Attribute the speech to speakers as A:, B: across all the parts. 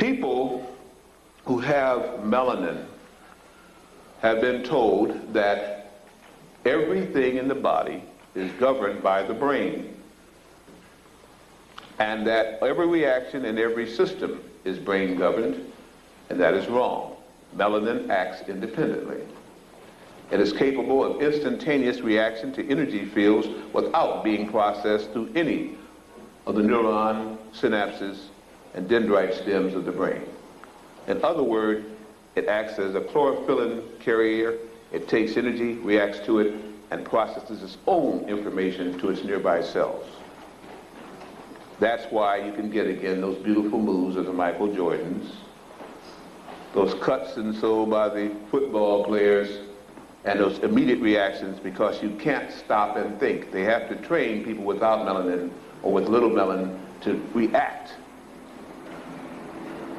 A: People who have melanin have been told that everything in the body is governed by the brain, and that every reaction in every system is brain governed, and that is wrong. Melanin acts independently. It is capable of instantaneous reaction to energy fields without being processed through any of the neuron synapses and dendrite stems of the brain. In other words, it acts as a chlorophyllin carrier. It takes energy, reacts to it, and processes its own information to its nearby cells. That's why you can get, again, those beautiful moves of the Michael Jordans, those cuts and so by the football players, and those immediate reactions, because you can't stop and think. They have to train people without melanin or with little melanin to react.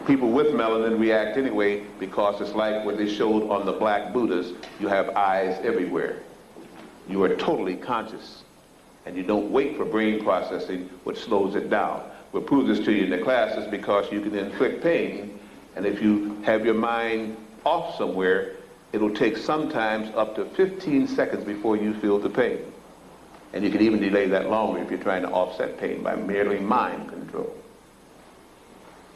A: People with melanin react anyway, because it's like what they showed on the black Buddhas. You have eyes everywhere. You are totally conscious, and you don't wait for brain processing, which slows it down. We'll prove this to you in the classes, because you can inflict pain, and if you have your mind off somewhere, it'll take sometimes up to 15 seconds before you feel the pain. And you can even delay that longer if you're trying to offset pain by merely mind control.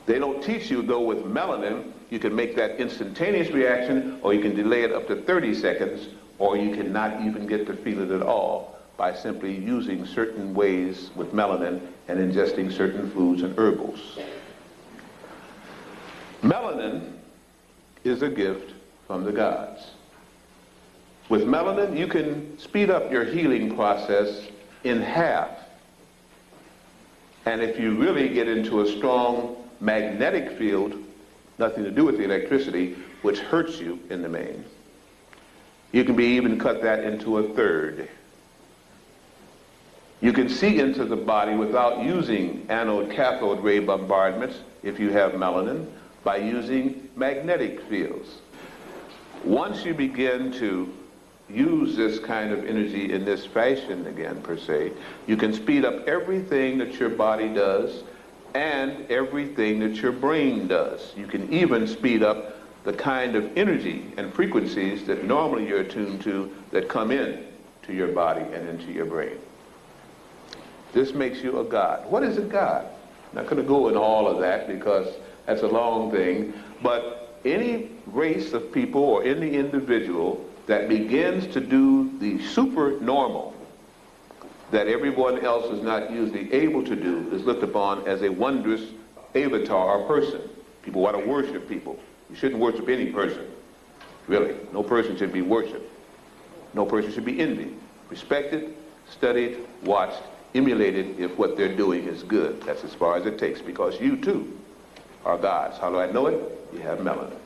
A: They don't teach you, though, with melanin, you can make that instantaneous reaction, or you can delay it up to 30 seconds, or you cannot even get to feel it at all by simply using certain ways with melanin and ingesting certain foods and herbals. Melanin is a gift from the gods. With melanin, you can speed up your healing process in half. And if you really get into a strong magnetic field, nothing to do with the electricity, which hurts you in the main, you can be even cut that into a third. You can see into the body without using anode-cathode ray bombardments, if you have melanin, by using magnetic fields. Once you begin to use this kind of energy in this fashion again, per se, you can speed up everything that your body does and everything that your brain does. You can even speed up the kind of energy and frequencies that normally you're attuned to that come in to your body and into your brain. This makes you a god. What is a god? I'm not going to go into all of that because that's a long thing, but any race of people or any individual that begins to do the supernormal that everyone else is not usually able to do is looked upon as a wondrous avatar or person. People want to worship people. You shouldn't worship any person, really. No person should be worshipped. No person should be envied. Respected, studied, watched, emulated if what they're doing is good. That's as far as it takes, because you too are gods. How do I know it? You have melanin.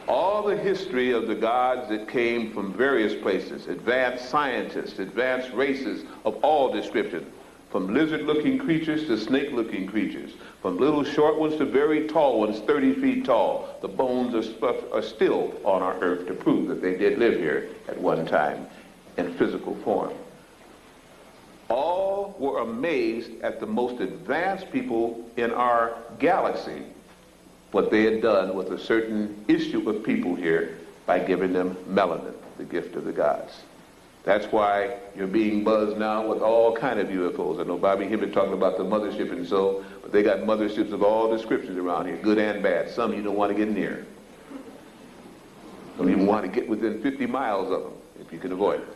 A: All the history of the gods that came from various places, advanced scientists, advanced races of all description, from lizard-looking creatures to snake-looking creatures, from little short ones to very tall ones, 30 feet tall. The bones are still on our earth to prove that they did live here at one time in physical form. All were amazed at the most advanced people in our galaxy, what they had done with a certain issue of people here by giving them melanin, the gift of the gods. That's why you're being buzzed now with all kind of UFOs. I know Bobby Hibbert talking about the mothership and so, but they got motherships of all descriptions around here, good and bad. Some you don't want to get near. Don't even want to get within 50 miles of them, if you can avoid it.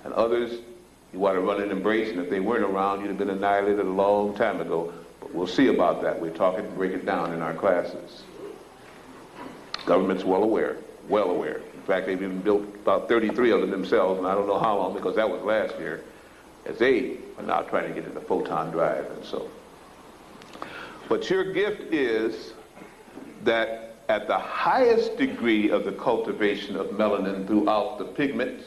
A: And others, you want to run and embrace, and if they weren't around, you'd have been annihilated a long time ago. But we'll see about that. We talk it and break it down in our classes. Government's well aware, well aware. In fact, they've even built about 33 of them themselves, and I don't know how long, because that was last year, as they are now trying to get into photon drive and so. But your gift is that at the highest degree of the cultivation of melanin throughout the pigments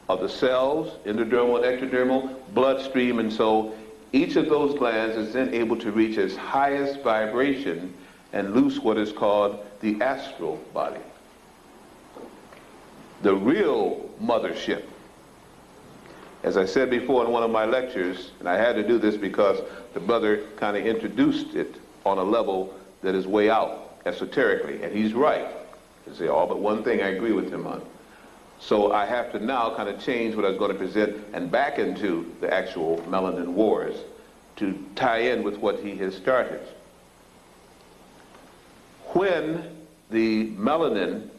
A: of the cells, endodermal and ectodermal, bloodstream, and so, each of those glands is then able to reach its highest vibration and loose what is called the astral body. The real mothership. As I said before in one of my lectures, and I had to do this because the brother kind of introduced it on a level that is way out esoterically, and he's right. You say, all but one thing I agree with him on. So I have to now kind of change what I was going to present and back into the actual melanin wars to tie in with what he has started. When the melanin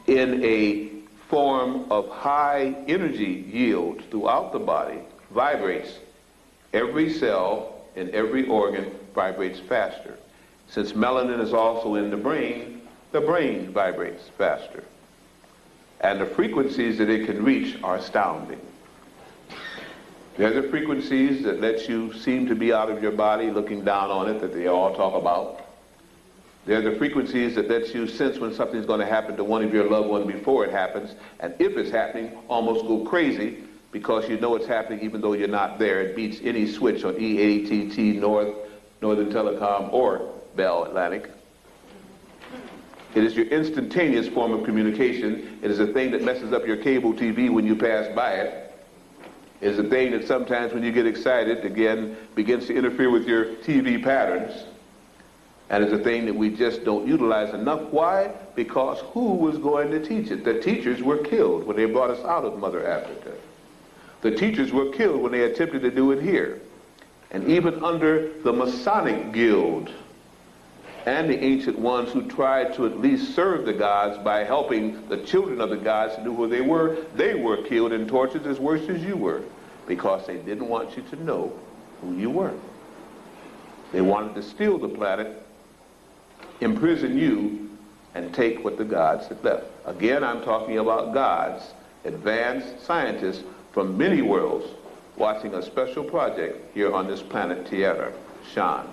A: in a form of high energy yield throughout the body vibrates, every cell in every organ vibrates faster. Since melanin is also in the brain vibrates faster. And the frequencies that it can reach are astounding. They're the frequencies that let you seem to be out of your body looking down on it, that they all talk about. They're the frequencies that let you sense when something's going to happen to one of your loved ones before it happens, and if it's happening, almost go crazy because you know it's happening even though you're not there. It beats any switch on EATT, Northern Telecom, or Bell Atlantic. It is your instantaneous form of communication. It is a thing that messes up your cable TV when you pass by it. It is a thing that sometimes when you get excited, again, begins to interfere with your TV patterns. And it's a thing that we just don't utilize enough. Why? Because who was going to teach it? The teachers were killed when they brought us out of Mother Africa. The teachers were killed when they attempted to do it here. And even under the Masonic Guild and the ancient ones who tried to at least serve the gods by helping the children of the gods to know who they were killed and tortured as worse as you were because they didn't want you to know who you were. They wanted to steal the planet, imprison you, and take what the gods had left. Again, I'm talking about gods, advanced scientists from many worlds watching a special project here on this planet Tierra, Shan,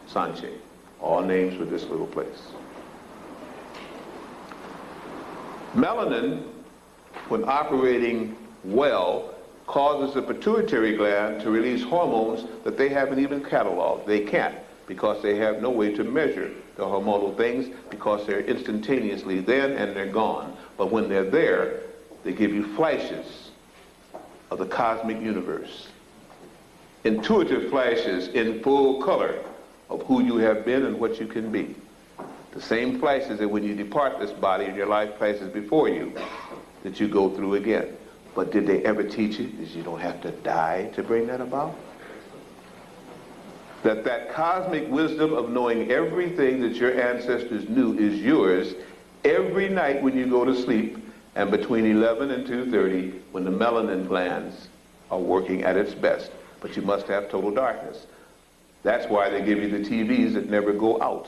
A: Sanche, all names for this little place. Melanin, when operating well, causes the pituitary gland to release hormones that they haven't even cataloged. They can't, because they have no way to measure the hormonal things, because they're instantaneously then and they're gone. But when they're there, they give you flashes of the cosmic universe. Intuitive flashes in full color of who you have been and what you can be. The same flashes that when you depart this body and your life flashes before you, that you go through again. But did they ever teach you that you don't have to die to bring that about? That cosmic wisdom of knowing everything that your ancestors knew is yours every night when you go to sleep, and between 11 and 2:30 when the melanin glands are working at its best. But you must have total darkness. That's why they give you the TVs that never go out.